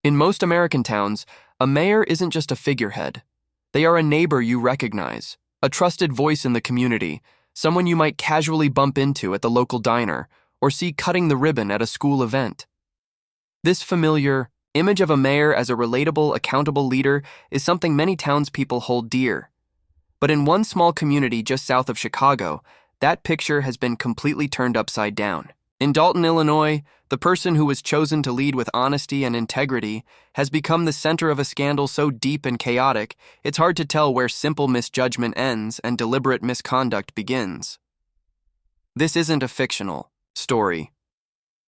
In most American towns, a mayor isn't just a figurehead. They are a neighbor you recognize, a trusted voice in the community, someone you might casually bump into at the local diner or see cutting the ribbon at a school event. This familiar image of a mayor as a relatable, accountable leader is something many townspeople hold dear. But in one small community just south of Chicago, that picture has been completely turned upside down. In Dalton, Illinois, the person who was chosen to lead with honesty and integrity has become the center of a scandal so deep and chaotic, it's hard to tell where simple misjudgment ends and deliberate misconduct begins. This isn't a fictional story.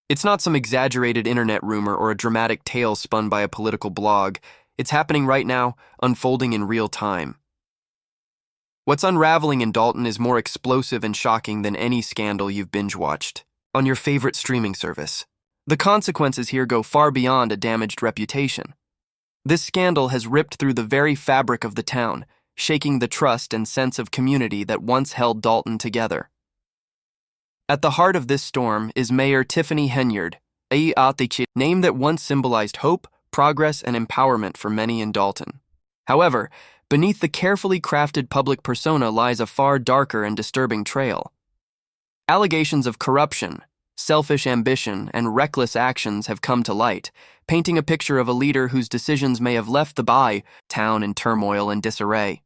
It's not some exaggerated internet rumor or a dramatic tale spun by a political blog. It's happening right now, unfolding in real time. What's unraveling in Dalton is more explosive and shocking than any scandal you've binge-watched on your favorite streaming service. The consequences here go far beyond a damaged reputation. This scandal has ripped through the very fabric of the town, shaking the trust and sense of community that once held Dalton together. At the heart of this storm is Mayor Tiffany Henyard, a name that once symbolized hope, progress, and empowerment for many in Dalton. However, beneath the carefully crafted public persona lies a far darker and disturbing trail. Allegations of corruption, selfish ambition, and reckless actions have come to light, painting a picture of a leader whose decisions may have left the town in turmoil and disarray.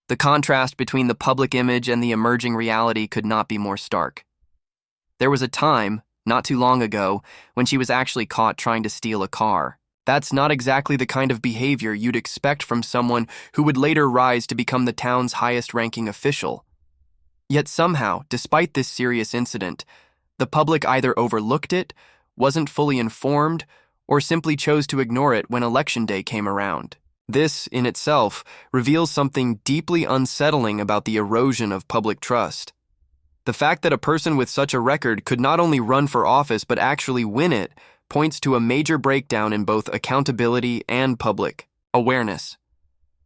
The contrast between the public image and the emerging reality could not be more stark. There was a time, not too long ago, when she was actually caught trying to steal a car. That's not exactly the kind of behavior you'd expect from someone who would later rise to become the town's highest-ranking official. Yet somehow, despite this serious incident, the public either overlooked it, wasn't fully informed, or simply chose to ignore it when Election Day came around. This, in itself, reveals something deeply unsettling about the erosion of public trust. The fact that a person with such a record could not only run for office but actually win it points to a major breakdown in both accountability and public awareness.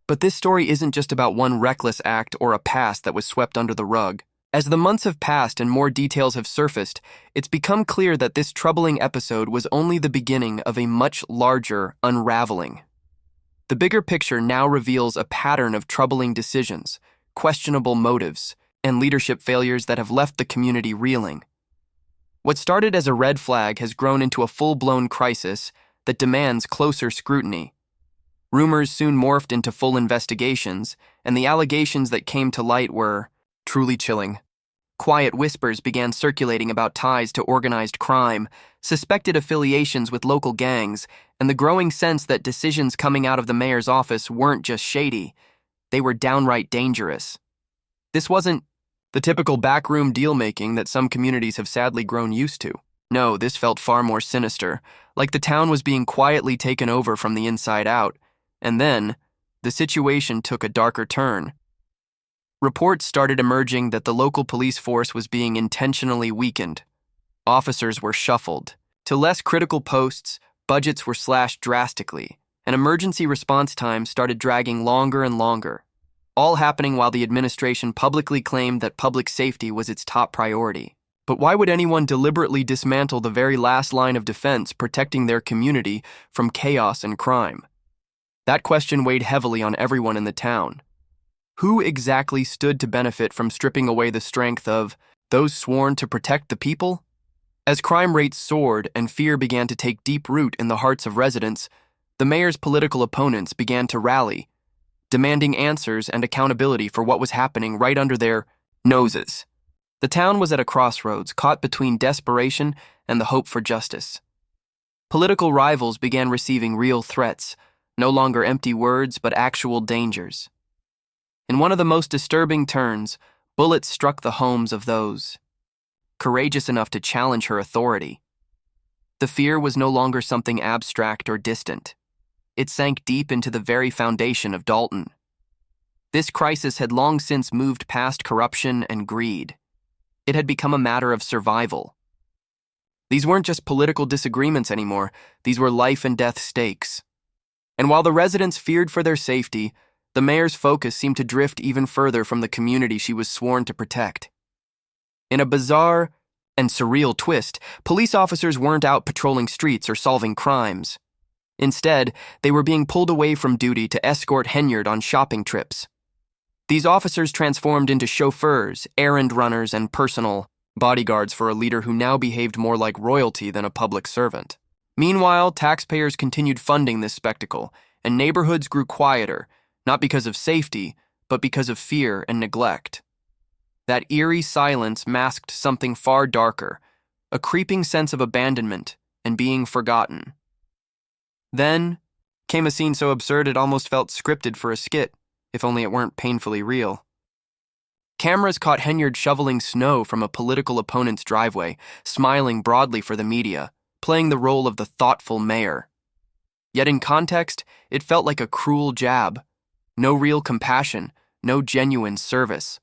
But this story isn't just about one reckless act or a past that was swept under the rug. As the months have passed and more details have surfaced, it's become clear that this troubling episode was only the beginning of a much larger unraveling. The bigger picture now reveals a pattern of troubling decisions, questionable motives, and leadership failures that have left the community reeling. What started as a red flag has grown into a full-blown crisis that demands closer scrutiny. Rumors soon morphed into full investigations, and the allegations that came to light were truly chilling. Quiet whispers began circulating about ties to organized crime, suspected affiliations with local gangs, and the growing sense that decisions coming out of the mayor's office weren't just shady, they were downright dangerous. This wasn't the typical backroom deal-making that some communities have sadly grown used to. No, this felt far more sinister, like the town was being quietly taken over from the inside out. And then, the situation took a darker turn. Reports started emerging that the local police force was being intentionally weakened. Officers were shuffled to less critical posts, budgets were slashed drastically, and emergency response times started dragging longer and longer. All happening while the administration publicly claimed that public safety was its top priority. But why would anyone deliberately dismantle the very last line of defense protecting their community from chaos and crime? That question weighed heavily on everyone in the town. Who exactly stood to benefit from stripping away the strength of those sworn to protect the people? As crime rates soared and fear began to take deep root in the hearts of residents, the mayor's political opponents began to rally, demanding answers and accountability for what was happening right under their noses. The town was at a crossroads, caught between desperation and the hope for justice. Political rivals began receiving real threats, no longer empty words but actual dangers. In one of the most disturbing turns, bullets struck the homes of those courageous enough to challenge her authority. The fear was no longer something abstract or distant. It sank deep into the very foundation of Dalton. This crisis had long since moved past corruption and greed. It had become a matter of survival. These weren't just political disagreements anymore, these were life and death stakes. And while the residents feared for their safety, the mayor's focus seemed to drift even further from the community she was sworn to protect. In a bizarre and surreal twist, police officers weren't out patrolling streets or solving crimes. Instead, they were being pulled away from duty to escort Henyard on shopping trips. These officers transformed into chauffeurs, errand runners, and personal bodyguards for a leader who now behaved more like royalty than a public servant. Meanwhile, taxpayers continued funding this spectacle, and neighborhoods grew quieter, not because of safety, but because of fear and neglect. That eerie silence masked something far darker, a creeping sense of abandonment and being forgotten. Then came a scene so absurd it almost felt scripted for a skit, if only it weren't painfully real. Cameras caught Henyard shoveling snow from a political opponent's driveway, smiling broadly for the media, playing the role of the thoughtful mayor. Yet in context, it felt like a cruel jab. No real compassion, no genuine service.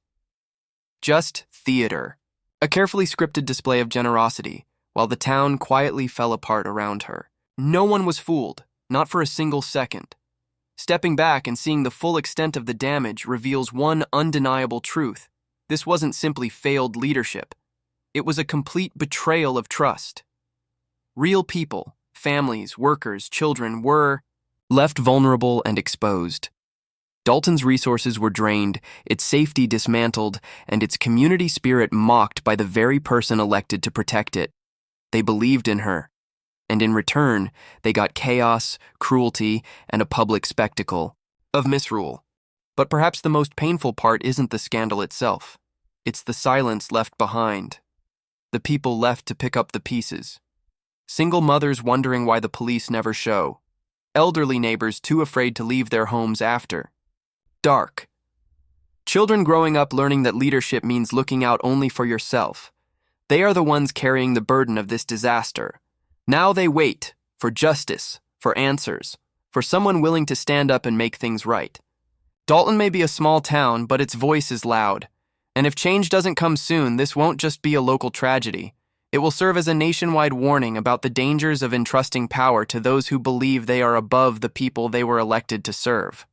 Just theater. A carefully scripted display of generosity, while the town quietly fell apart around her. No one was fooled, not for a single second. Stepping back and seeing the full extent of the damage reveals one undeniable truth. This wasn't simply failed leadership. It was a complete betrayal of trust. Real people, families, workers, children were left vulnerable and exposed. Dalton's resources were drained, its safety dismantled, and its community spirit mocked by the very person elected to protect it. They believed in her, and in return, they got chaos, cruelty, and a public spectacle of misrule. But perhaps the most painful part isn't the scandal itself. It's the silence left behind. The people left to pick up the pieces. Single mothers wondering why the police never show. Elderly neighbors too afraid to leave their homes after. Dark. Children growing up learning that leadership means looking out only for yourself. They are the ones carrying the burden of this disaster. Now they wait for justice, for answers, for someone willing to stand up and make things right. Dalton may be a small town, but its voice is loud. And if change doesn't come soon, this won't just be a local tragedy. It will serve as a nationwide warning about the dangers of entrusting power to those who believe they are above the people they were elected to serve.